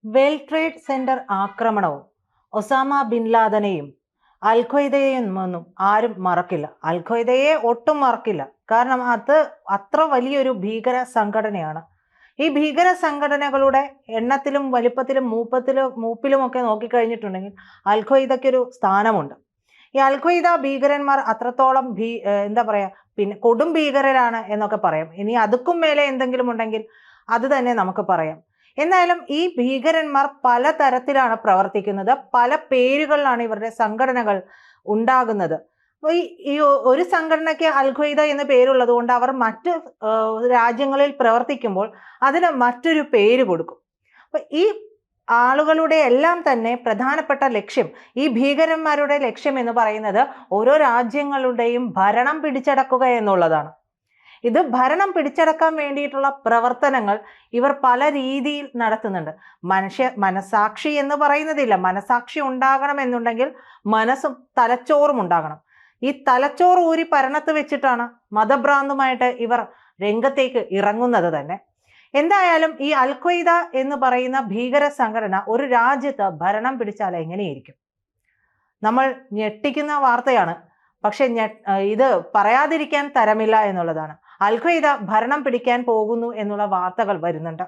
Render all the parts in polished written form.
World trade centre ആക്രമണവും Osama bin ലാദനെയും അൽ ഖ്വയ്ദയെയൊന്നും ആരും മറക്കില്ല. അൽ ഖ്വയ്ദയെ ഒട്ടും മറക്കില്ല. കാരണം അത് അത്ര വലിയൊരു ഭീകര സംഘടനയാണ്. ഈ ഭീകര സംഘടനകളുടെ എണ്ണത്തിലും വലിപ്പത്തിലും മൂപ്പിലും ഒക്കെ നോക്കിക്കഴിഞ്ഞിട്ടുണ്ടെങ്കിൽ അൽ ഖ്വയ്ദയ്ക്കൊരു സ്ഥാനമുണ്ട്. ഈ അൽ ഖ്വയ്ദ ഭീകരന്മാർ അത്രത്തോളം എന്താ പറയാ, പിന്നെ കൊടും ഭീകരരാണ് എന്നൊക്കെ പറയാം. ഇനി അതുക്കും മേലെ എന്തെങ്കിലും ഉണ്ടെങ്കിൽ അത് തന്നെ നമുക്ക് പറയാം. എന്നാലും ഈ ഭീകരന്മാർ പല തരത്തിലാണ് പ്രവർത്തിക്കുന്നത്, പല പേരുകളിലാണ് ഇവരുടെ സംഘടനകൾ ഉണ്ടാകുന്നത്. ഈ ഒരു സംഘടനയ്ക്ക് അൽ ഖ്വയ്ദ എന്ന് പേരുള്ളത് കൊണ്ട് അവർ മറ്റ് രാജ്യങ്ങളിൽ പ്രവർത്തിക്കുമ്പോൾ അതിന് മറ്റൊരു പേര് കൊടുക്കും. അപ്പൊ ഈ ആളുകളുടെ എല്ലാം തന്നെ പ്രധാനപ്പെട്ട ലക്ഷ്യം, ഈ ഭീകരന്മാരുടെ ലക്ഷ്യം എന്ന് പറയുന്നത് ഓരോ രാജ്യങ്ങളുടെയും ഭരണം പിടിച്ചടക്കുക എന്നുള്ളതാണ്. ഇത് ഭരണം പിടിച്ചടക്കാൻ വേണ്ടിയിട്ടുള്ള പ്രവർത്തനങ്ങൾ ഇവർ പല രീതിയിൽ നടത്തുന്നുണ്ട്. മനസാക്ഷി എന്ന് പറയുന്നതില്ല. മനസാക്ഷി ഉണ്ടാകണം എന്നുണ്ടെങ്കിൽ മനസ്സും തലച്ചോറും ഉണ്ടാകണം. ഈ തലച്ചോറ് ഊരി പരണത്ത് വെച്ചിട്ടാണ് മതഭ്രാന്തുമായിട്ട് ഇവർ രംഗത്തേക്ക് ഇറങ്ങുന്നത് തന്നെ. എന്തായാലും ഈ അൽ ഖ്വയ്ദ എന്ന് പറയുന്ന ഭീകര സംഘടന ഒരു രാജ്യത്ത് ഭരണം പിടിച്ചാൽ എങ്ങനെയിരിക്കും? നമ്മൾ ഞെട്ടിക്കുന്ന വാർത്തയാണ്. പക്ഷെ ഇത് പറയാതിരിക്കാൻ തരമില്ല എന്നുള്ളതാണ്. അൽ ഖ്വയ്ദ ഭരണം പിടിക്കാൻ പോകുന്നു എന്നുള്ള വാർത്തകൾ വരുന്നുണ്ട്.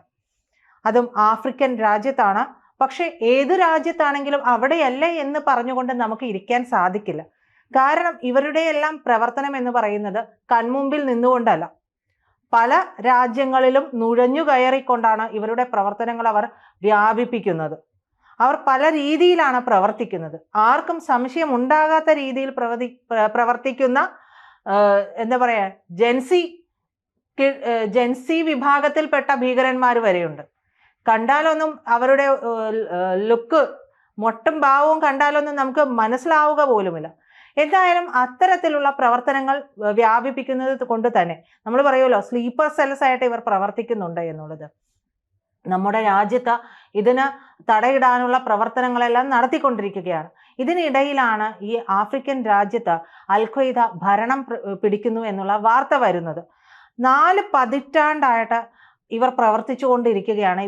അതും ആഫ്രിക്കൻ രാജ്യത്താണ്. പക്ഷെ ഏത് രാജ്യത്താണെങ്കിലും അവിടെയല്ലേ എന്ന് പറഞ്ഞുകൊണ്ട് നമുക്ക് ഇരിക്കാൻ സാധിക്കില്ല. കാരണം ഇവരുടെ എല്ലാം പ്രവർത്തനം എന്ന് പറയുന്നത് കൺമുമ്പിൽ നിന്നുകൊണ്ടല്ല, പല രാജ്യങ്ങളിലും നുഴഞ്ഞു കയറിക്കൊണ്ടാണ് ഇവരുടെ പ്രവർത്തനങ്ങൾ അവർ വ്യാപിപ്പിക്കുന്നത്. അവർ പല രീതിയിലാണ് പ്രവർത്തിക്കുന്നത്. ആർക്കും സംശയം ഉണ്ടാകാത്ത രീതിയിൽ പ്രവർത്തിക്കുന്ന എന്താ പറയാ, ജെൻസി വിഭാഗത്തിൽപ്പെട്ട ഭീകരന്മാർ വരെയുണ്ട്. കണ്ടാലൊന്നും അവരുടെ ലുക്ക്, മൊട്ടും ഭാവവും കണ്ടാലൊന്നും നമുക്ക് മനസ്സിലാവുക പോലുമില്ല. എന്തായാലും അത്തരത്തിലുള്ള പ്രവർത്തനങ്ങൾ വ്യാപിപ്പിക്കുന്നത് കൊണ്ട് തന്നെ നമ്മൾ പറയുമല്ലോ, സ്ലീപ്പർ സെൽസ് ആയിട്ട് ഇവർ പ്രവർത്തിക്കുന്നുണ്ട് എന്നുള്ളത്. നമ്മുടെ രാജ്യത്ത് ഇതിന് തടയിടാനുള്ള പ്രവർത്തനങ്ങളെല്ലാം നടത്തിക്കൊണ്ടിരിക്കുകയാണ്. ഇതിനിടയിലാണ് ഈ ആഫ്രിക്കൻ രാജ്യത്ത് അൽ ഖ്വയ്ദ ഭരണം പിടിക്കുന്നു എന്നുള്ള വാർത്ത വരുന്നത്. 4 പതിറ്റാണ്ടായിട്ട് ഇവർ പ്രവർത്തിച്ചു കൊണ്ടിരിക്കുകയാണ്.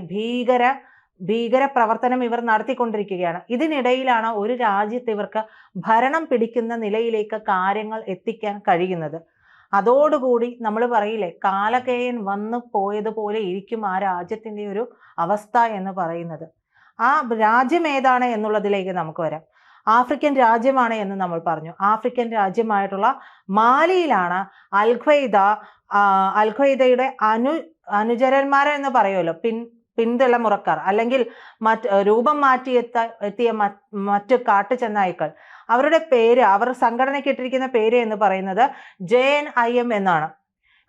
ഭീകര പ്രവർത്തനം ഇവർ നടത്തിക്കൊണ്ടിരിക്കുകയാണ്. ഇതിനിടയിലാണ് ഒരു രാജ്യത്ത് ഇവർക്ക് ഭരണം പിടിക്കുന്ന നിലയിലേക്ക് കാര്യങ്ങൾ എത്തിക്കാൻ കഴിയുന്നത്. അതോടുകൂടി നമ്മൾ പറയില്ലേ, കാലകേയൻ വന്നു പോയതുപോലെ ഇരിക്കും ആ രാജ്യത്തിൻ്റെ ഒരു അവസ്ഥ എന്ന് പറയുന്നത്. ആ രാജ്യം ഏതാണ് എന്നുള്ളതിലേക്ക് നമുക്ക് വരാം. ആഫ്രിക്കൻ രാജ്യമാണ് എന്ന് നമ്മൾ പറഞ്ഞു. ആഫ്രിക്കൻ രാജ്യമായിട്ടുള്ള മാലിയിലാണ് അൽ ഖ്വയ്ദയുടെ അനുചരന്മാരെന്ന് പറയുമല്ലോ, പിന്തലമുറക്കാർ, അല്ലെങ്കിൽ രൂപം മാറ്റി എത്തിയ മറ്റ് കാട്ടുചെന്നായ്ക്കൾ. അവരുടെ പേര്, അവർ സംഘടനയ്ക്ക് ഇട്ടിരിക്കുന്ന പേര് എന്ന് പറയുന്നത് JNIM എന്നാണ്.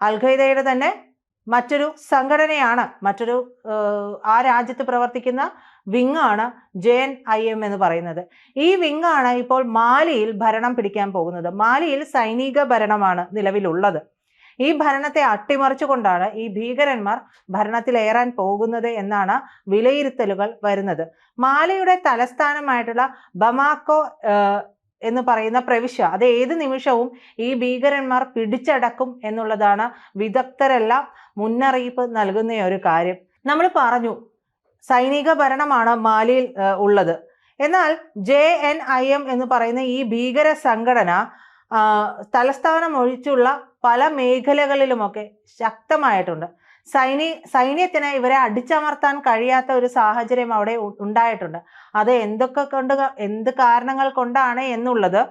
അൽ ഖ്വയ്ദയുടെ തന്നെ മറ്റൊരു സംഘടനയാണ്, ആ രാജ്യത്ത് പ്രവർത്തിക്കുന്ന വിങ്ങാണ് JNIM എന്ന് പറയുന്നത്. ഈ വിങ്ങാണ് ഇപ്പോൾ മാലിയിൽ ഭരണം പിടിക്കാൻ പോകുന്നത്. മാലിയിൽ സൈനിക ഭരണമാണ് നിലവിലുള്ളത്. ഈ ഭരണത്തെ അട്ടിമറിച്ചുകൊണ്ടാണ് ഈ ഭീകരന്മാർ ഭരണത്തിലേറാൻ പോകുന്നത് എന്നാണ് വിലയിരുത്തലുകൾ വരുന്നത്. മാലിയുടെ തലസ്ഥാനമായിട്ടുള്ള ബമാക്കോ എന്ന് പറയുന്ന പ്രവിശ്യ, അത് ഏത് നിമിഷവും ഈ ഭീകരന്മാർ പിടിച്ചടക്കും എന്നുള്ളതാണ് വിദഗ്ധരെല്ലാം മുന്നറിയിപ്പ് നൽകുന്ന ഒരു കാര്യം. നമ്മൾ പറഞ്ഞു, സൈനിക ഭരണമാണ് മാലിയിൽ ഉള്ളത്. എന്നാൽ JNIM എന്ന് പറയുന്ന ഈ ഭീകര സംഘടന തലസ്ഥാനം ഒഴിച്ചുള്ള പല മേഖലകളിലുമൊക്കെ ശക്തമായിട്ടുണ്ട്. സൈന്യത്തിന് ഇവരെ അടിച്ചമർത്താൻ കഴിയാത്ത ഒരു സാഹചര്യം അവിടെ ഉണ്ടായിട്ടുണ്ട്. അത് എന്ത് കാരണങ്ങൾ കൊണ്ടാണ് എന്നുള്ളത്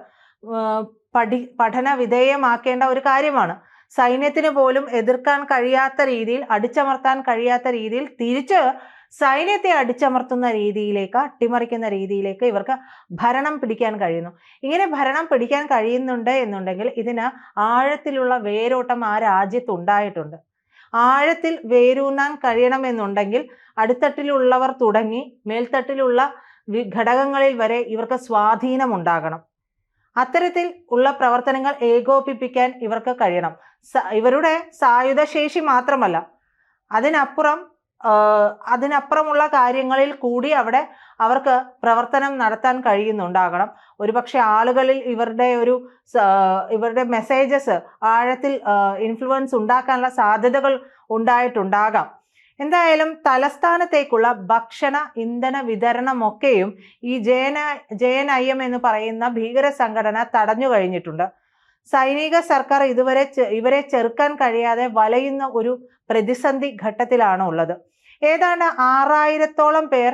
പഠന വിധേയമാക്കേണ്ട ഒരു കാര്യമാണ്. സൈന്യത്തിന് പോലും എതിർക്കാൻ കഴിയാത്ത രീതിയിൽ, അടിച്ചമർത്താൻ കഴിയാത്ത രീതിയിൽ തിരിച്ച് സൈന്യത്തെ അടിച്ചമർത്തുന്ന രീതിയിലേക്ക്, അട്ടിമറിക്കുന്ന രീതിയിലേക്ക് ഇവർക്ക് ഭരണം പിടിക്കാൻ കഴിയുന്നു. ഇങ്ങനെ ഭരണം പിടിക്കാൻ കഴിയുന്നുണ്ട് എന്നുണ്ടെങ്കിൽ ഇതിന് ആഴത്തിലുള്ള വേരോട്ടം ആ രാജ്യത്ത് ഉണ്ടായിട്ടുണ്ട്. ആഴത്തിൽ വേരൂന്നാൻ കഴിയണമെന്നുണ്ടെങ്കിൽ അടിത്തട്ടിലുള്ളവർ തുടങ്ങി മേൽത്തട്ടിലുള്ള ഘടകങ്ങളിൽ വരെ ഇവർക്ക് സ്വാധീനം ഉണ്ടാകണം. അത്തരത്തിൽ ഉള്ള പ്രവർത്തനങ്ങൾ ഏകോപിപ്പിക്കാൻ ഇവർക്ക് കഴിയണം. ഇവരുടെ സായുധ ശേഷി മാത്രമല്ല, അതിനപ്പുറമുള്ള കാര്യങ്ങളിൽ കൂടി അവർക്ക് പ്രവർത്തനം നടത്താൻ കഴിയുന്നുണ്ടാകണം. ഒരുപക്ഷെ ആളുകളിൽ ഇവരുടെ മെസ്സേജസ് ആഴത്തിൽ ഇൻഫ്ലുവൻസ് ഉണ്ടാക്കാനുള്ള സാധ്യതകൾ ഉണ്ടായിട്ടുണ്ടാകാം. എന്തായാലും തലസ്ഥാനത്തേക്കുള്ള ഭക്ഷണ ഇന്ധന വിതരണമൊക്കെയും ഈ JNIM എന്ന് പറയുന്ന ഭീകര സംഘടന തടഞ്ഞു കഴിഞ്ഞിട്ടുണ്ട്. സൈനിക സർക്കാർ ഇവരെ ചെറുക്കാൻ കഴിയാതെ വലയുന്ന ഒരു പ്രതിസന്ധി ഘട്ടത്തിലാണ് ഉള്ളത്. ഏതാണ്ട് 6000-ഓളം പേർ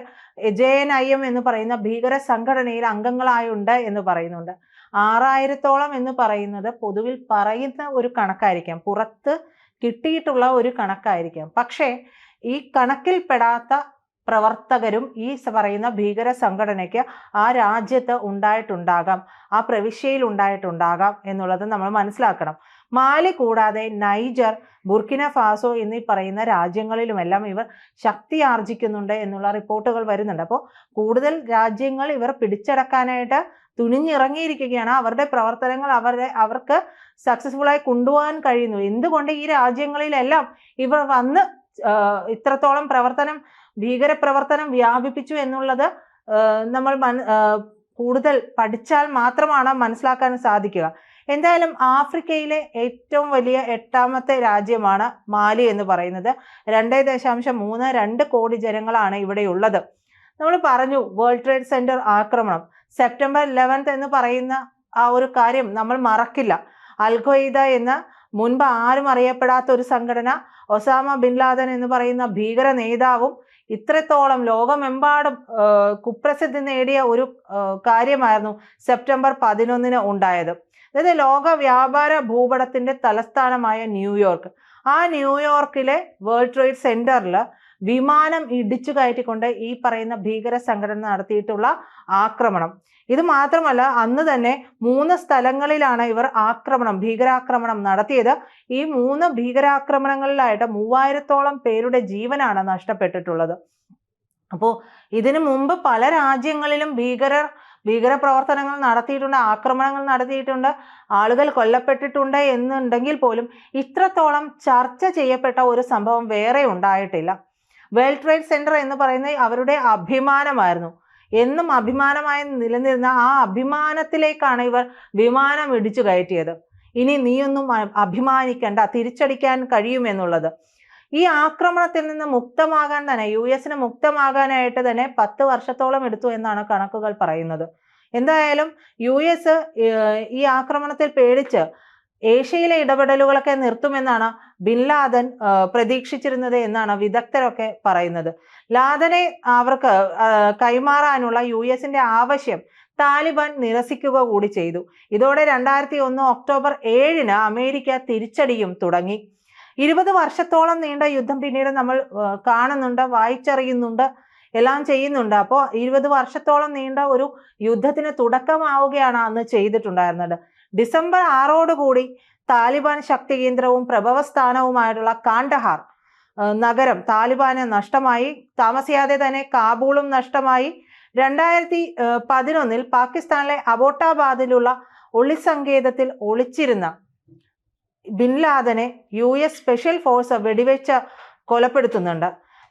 JNIM എന്ന് പറയുന്ന ഭീകര സംഘടനയിൽ അംഗങ്ങളായുണ്ട് എന്ന് പറയുന്നുണ്ട്. 6000-ഓളം എന്ന് പറയുന്നത് പൊതുവിൽ പറയുന്ന ഒരു കണക്കായിരിക്കാം, പുറത്ത് കിട്ടിയിട്ടുള്ള ഒരു കണക്കായിരിക്കാം. പക്ഷേ ഈ കണക്കിൽപ്പെടാത്ത പ്രവർത്തകരും ഈ പറയുന്ന ഭീകര സംഘടനയ്ക്ക് ആ രാജ്യത്ത് ഉണ്ടായിട്ടുണ്ടാകാം, ആ പ്രവിശ്യയിൽ ഉണ്ടായിട്ടുണ്ടാകാം എന്നുള്ളത് നമ്മൾ മനസ്സിലാക്കണം. മാലി കൂടാതെ നൈജർ, ബുർക്കിന ഫാസോ എന്നീ പറയുന്ന രാജ്യങ്ങളിലുമെല്ലാം ഇവർ ശക്തി ആർജിക്കുന്നുണ്ട് എന്നുള്ള റിപ്പോർട്ടുകൾ വരുന്നുണ്ട്. അപ്പോൾ കൂടുതൽ രാജ്യങ്ങൾ ഇവർ പിടിച്ചടക്കാനായിട്ട് തുനിഞ്ഞിറങ്ങിയിരിക്കുകയാണ്. അവരുടെ പ്രവർത്തനങ്ങൾ അവർക്ക് സക്സസ്ഫുള്ളായി കൊണ്ടുപോകാൻ കഴിയുന്നു. എന്തുകൊണ്ട് ഈ രാജ്യങ്ങളിലെല്ലാം ഇവർ വന്ന് ഇത്രത്തോളം ഭീകര പ്രവർത്തനം വ്യാപിപ്പിച്ചു എന്നുള്ളത് നമ്മൾ കൂടുതൽ പഠിച്ചാൽ മാത്രമാണ് മനസ്സിലാക്കാൻ സാധിക്കുക. എന്തായാലും ആഫ്രിക്കയിലെ ഏറ്റവും വലിയ 8ാമത്തെ രാജ്യമാണ് മാലി എന്ന് പറയുന്നത്. 2.32 കോടി ജനങ്ങളാണ് ഇവിടെയുള്ളത്. നമ്മൾ പറഞ്ഞു വേൾഡ് ട്രേഡ് സെന്റർ ആക്രമണം സെപ്റ്റംബർ 11 എന്ന് പറയുന്ന ആ ഒരു കാര്യം നമ്മൾ മറക്കില്ല. അൽഖ്വയ്ദ എന്ന മുൻപ് ആരും അറിയപ്പെടാത്ത ഒരു സംഘടന, ഒസാമ ബിൻ ലാദൻ എന്ന് പറയുന്ന ഭീകര നേതാവും ഇത്രത്തോളം ലോകമെമ്പാടും കുപ്രസിദ്ധി നേടിയ ഒരു കാര്യമായിരുന്നു സെപ്റ്റംബർ 11 ഉണ്ടായത്. അതായത് ലോക വ്യാപാര ഭൂപടത്തിന്റെ തലസ്ഥാനമായ ന്യൂയോർക്ക്, ആ ന്യൂയോർക്കിലെ വേൾഡ് ട്രേഡ് സെന്ററിൽ വിമാനം ഇടിച്ചു കയറ്റിക്കൊണ്ട് ഈ പറയുന്ന ഭീകര സംഘടന നടത്തിയിട്ടുള്ള ആക്രമണം. ഇത് മാത്രമല്ല, അന്ന് തന്നെ 3 സ്ഥലങ്ങളിലാണ് ഇവർ ഭീകരാക്രമണം നടത്തിയത്. ഈ 3 ഭീകരാക്രമണങ്ങളിലായിട്ട് 3000-ഓളം പേരുടെ ജീവനാണ് നഷ്ടപ്പെട്ടിട്ടുള്ളത്. അപ്പോൾ ഇതിനു മുമ്പ് പല രാജ്യങ്ങളിലും ഭീകര പ്രവർത്തനങ്ങൾ നടത്തിയിട്ടുണ്ട്, ആക്രമണങ്ങൾ നടത്തിയിട്ടുണ്ട്, ആളുകൾ കൊല്ലപ്പെട്ടിട്ടുണ്ട് എന്നുണ്ടെങ്കിൽ പോലും ഇത്രത്തോളം ചർച്ച ചെയ്യപ്പെട്ട ഒരു സംഭവം വേറെ ഉണ്ടായിട്ടില്ല. വേൾഡ് ട്രേഡ് സെന്റർ എന്ന് പറയുന്നത് അവരുടെ അഭിമാനമായിരുന്നു. എന്നും അഭിമാനമായി നിലനിരുന്ന ആ അഭിമാനത്തിലേക്കാണ് ഇവർ വിമാനം ഇടിച്ചു കയറ്റിയത്. ഇനി നീയൊന്നും അഭിമാനിക്കണ്ട, തിരിച്ചടിക്കാൻ കഴിയുമെന്നുള്ളത്. ഈ ആക്രമണത്തിൽ നിന്ന് മുക്തമാകാൻ തന്നെ US-ന് മുക്തമാകാനായിട്ട് തന്നെ 10 വർഷത്തോളം എടുത്തു എന്നാണ് കണക്കുകൾ പറയുന്നത്. എന്തായാലും US ഈ ആക്രമണത്തിൽ പേടിച്ച് ഏഷ്യയിലെ ഇടപെടലുകളൊക്കെ നിർത്തുമെന്നാണ് ബിൻ ലാദൻ പ്രതീക്ഷിച്ചിരുന്നത് എന്നാണ് വിദഗ്ധരൊക്കെ പറയുന്നത്. ലാദനെ അവർക്ക് കൈമാറാനുള്ള US-ന്റെ ആവശ്യം താലിബാൻ നിരസിക്കുക കൂടി ചെയ്തു. ഇതോടെ 2001 ഒക്ടോബർ 7-ന് അമേരിക്ക തിരിച്ചടിയും തുടങ്ങി. 20 വർഷത്തോളം നീണ്ട യുദ്ധം പിന്നീട് നമ്മൾ കാണുന്നുണ്ട്, വായിച്ചറിയുന്നുണ്ട്, എല്ലാം ചെയ്യുന്നുണ്ട്. അപ്പോൾ 20 വർഷത്തോളം നീണ്ട ഒരു യുദ്ധത്തിന് തുടക്കമാവുകയാണ് അന്ന് ചെയ്തിട്ടുണ്ടായിരുന്നത്. ഡിസംബർ 6 താലിബാൻ ശക്തി കേന്ദ്രവും പ്രഭവസ്ഥാനവുമായിട്ടുള്ള കാണ്ഡഹാർ നഗരം താലിബാന് നഷ്ടമായി. താമസിയാതെ തന്നെ കാബൂളും നഷ്ടമായി. 2011 പാകിസ്ഥാനിലെ അബോട്ടാബാദിലുള്ള ഒളിസങ്കേതത്തിൽ ഒളിച്ചിരുന്ന ബിൻ ലാദനെ US സ്പെഷ്യൽ ഫോഴ്സ് വെടിവെച്ച് കൊലപ്പെടുത്തുന്നുണ്ട്.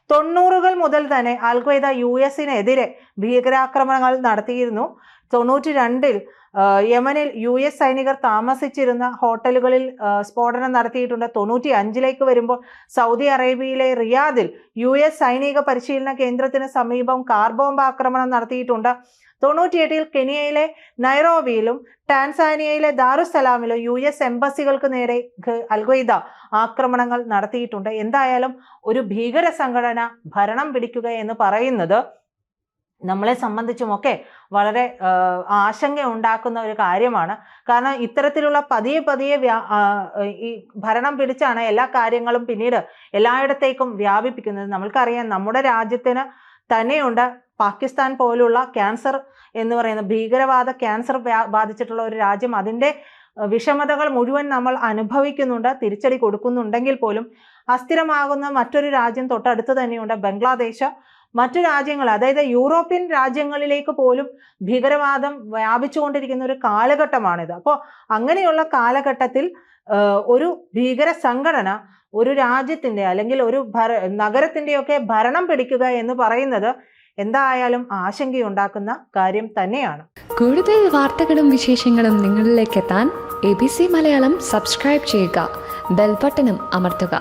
90-കൾ മുതൽ തന്നെ അൽഖ്വയ്ദ US-നെതിരെ ഭീകരാക്രമണങ്ങൾ നടത്തിയിരുന്നു. 92-ൽ യമനിൽ US സൈനികർ താമസിച്ചിരുന്ന ഹോട്ടലുകളിൽ സ്ഫോടനം നടത്തിയിട്ടുണ്ട്. 95-ലേക്ക് വരുമ്പോൾ സൗദി അറേബ്യയിലെ റിയാദിൽ US സൈനിക പരിശീലന കേന്ദ്രത്തിന് സമീപം കാർ ബോംബ് ആക്രമണം നടത്തിയിട്ടുണ്ട്. 98-ൽ കെനിയയിലെ നൈറോബിയിലും ടാൻസാനിയയിലെ ദാറുസലാമിലും US എംബസികൾക്ക് നേരെ അൽഖ്വയ്ദ ആക്രമണങ്ങൾ നടത്തിയിട്ടുണ്ട്. എന്തായാലും ഒരു ഭീകര സംഘടന ഭരണം പിടിക്കുക എന്ന് പറയുന്നത് നമ്മളെ സംബന്ധിച്ചുമൊക്കെ വളരെ ആശങ്ക ഉണ്ടാക്കുന്ന ഒരു കാര്യമാണ്. കാരണം ഇത്തരത്തിലുള്ള പതിയെ ഈ ഭരണം പിടിച്ചാണ് എല്ലാ കാര്യങ്ങളും പിന്നീട് എല്ലായിടത്തേക്കും വ്യാപിപ്പിക്കുന്നത്. നമ്മൾക്കറിയാം, നമ്മുടെ രാജ്യത്തിന് തന്നെയുണ്ട് പാകിസ്ഥാൻ പോലുള്ള ക്യാൻസർ എന്ന് പറയുന്ന ഭീകരവാദ ക്യാൻസർ ബാധിച്ചിട്ടുള്ള ഒരു രാജ്യം. അതിൻ്റെ വിഷമതകൾ മുഴുവൻ നമ്മൾ അനുഭവിക്കുന്നുണ്ട്, തിരിച്ചടി കൊടുക്കുന്നുണ്ടെങ്കിൽ പോലും അസ്ഥിരമാകുന്ന മറ്റൊരു രാജ്യം തൊട്ടടുത്ത് തന്നെയുണ്ട്, ബംഗ്ലാദേശ്. മറ്റു രാജ്യങ്ങൾ, അതായത് യൂറോപ്യൻ രാജ്യങ്ങളിലേക്ക് പോലും ഭീകരവാദം വ്യാപിച്ചുകൊണ്ടിരിക്കുന്ന ഒരു കാലഘട്ടമാണിത്. അപ്പോൾ അങ്ങനെയുള്ള കാലഘട്ടത്തിൽ ഒരു ഭീകര സംഘടന ഒരു രാജ്യത്തിൻ്റെ അല്ലെങ്കിൽ ഒരു നഗരത്തിൻ്റെയൊക്കെ ഭരണം പിടിക്കുക എന്ന് പറയുന്നത് എന്തായാലും ആശങ്കയുണ്ടാക്കുന്ന കാര്യം തന്നെയാണ്. കൂടുതൽ വാർത്തകളും വിശേഷങ്ങളും നിങ്ങളിലേക്ക് എത്താൻ ABC മലയാളം സബ്സ്ക്രൈബ് ചെയ്യുക, ബെൽ ബട്ടണും അമർത്തുക.